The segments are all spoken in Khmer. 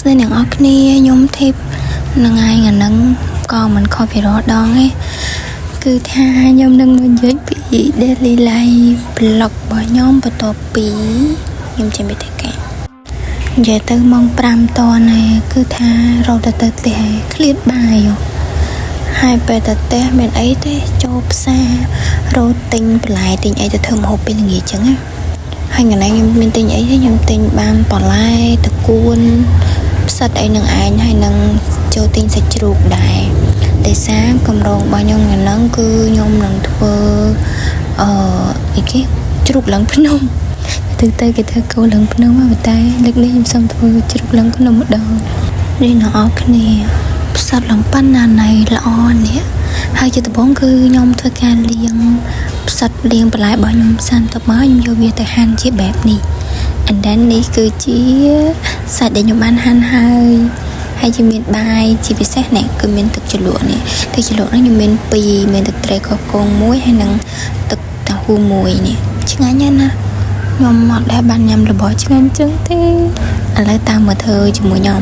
ស្ដីអ្នកនរគ្នាខ្ញុំធីបនឹងឯងអានឹងក៏មិនខុសពីរដងទេគឺថាខ្ញុំនឹងមកនិយាយពី daily life blog របស់ខ្ញុំបន្ទាប់ពីខ្ញុំចេញពីធ្វើការនិយាយទៅម៉ោង5តនឯគឺថារត់ទៅផ្ទះឃ្លាតបាយហើយពេលទៅផ្ទះមានអីទេចូលផ្សាររត់ទិញបន្លែទិញអីទៅធ្វើម្ហូបពេលល្ងាចចឹងណាហើយថ្ងៃនេះខ្ញុំមានទិញអីទេខ្ញុំទិញបានបន្លែតកួនផ្សិតអីនឹងឯងហើយនឹងចូលទិញសាច់ជ្រូកដែរតែសារកម្រងរបស់ខ្ញុំថ្ងៃហ្នឹងគឺខ្ញុំនឹងធ្វើអីគេជ្រូកឡើងភ្នំទៅគេធ្វើគោឡើងភ្នំតែលើកនេះខ្ញុំសុំធ្វើជ្រូកឡើងភ្នំម្ដងនេះអ្នកនរគ្នាផ្សិតឡើងប៉ាណាណៃល្អនេះហើយជាដំបូងគឺខ្ញុំធ្វើការលាងផ្សិតលាងបន្លែរបស់ខ្ញុំសិនទៅមកខ្ញុំយកវាទៅហាន់ជាបែបនេះ and then នេះគឺជាសាច់ដែលខ្ញុំបានហាន់ហើយជាមានបាយជាពិសេសនេះគឺមានទឹកជ្រលក់នេះទឹកជ្រលក់នេះខ្ញុំមាន2មានទឹកត្រីកកងមួយហើយនឹងទឹកតាហ៊ូមួយនេះឆ្ងាញ់ណាស់ណាខ្ញុំអត់ដែលបានញ៉ាំរបស់ឆ្ងាញ់ចឹងទេឥឡូវតាមមកធ្វើជាមួយខ្ញុំ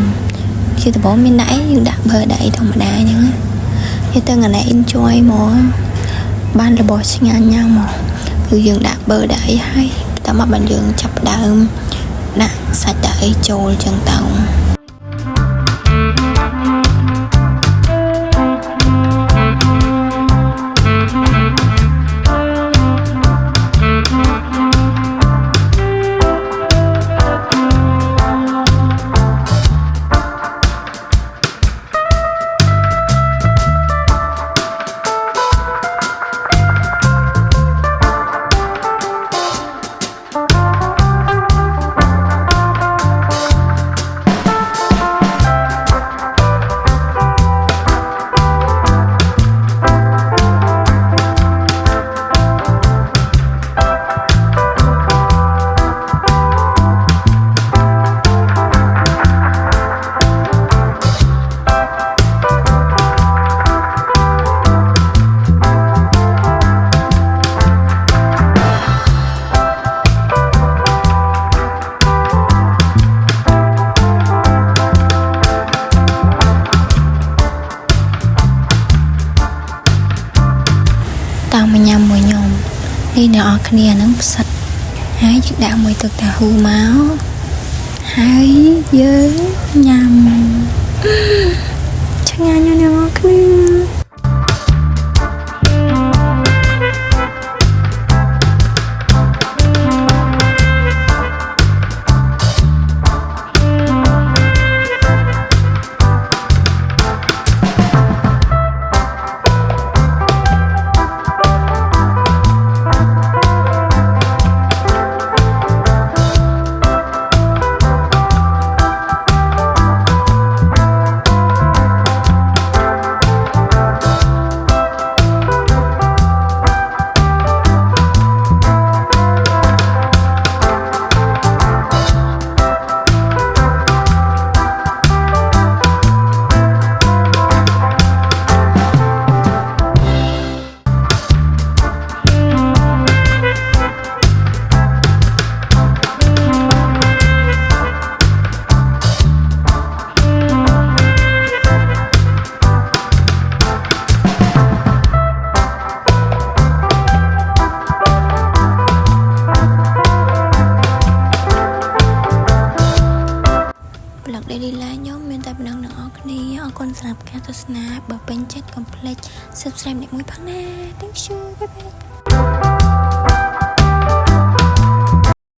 ជាដំបូងមានដាក់អីយើងដាក់ប៊ឺដាក់អីធម្មតាអញ្ចឹងនិយាយទៅថ្ងៃនេះ enjoy មកបានរបស់ឆ្ងាញ់ញ៉ាំមកគឺយើងដាក់ប៊ឺដាក់អីហើយតែមកបានយើងចាប់ដើមដាក់សាច់ដាក់អីចូលចឹងទៅតាមញ៉ាំមួយខ្ញុំនេះអ្នកនរគ្នាហ្នឹងផ្សិតហើយយើងដាក់មួយទឹកតាហ៊ូមកហើយយើងញ៉ាំឆ្ងាញ់ណាស់អ្នកនរគ្នាdaily life ខ្ញុំមានតែប៉ុណ្ណឹងអ្នកនរគ្នាអរគុណសម្រាប់ការទស្សនាបើពេញចិត្តកុំភ្លេច subscribe អ្នកមួយផងណា Thank you bye bye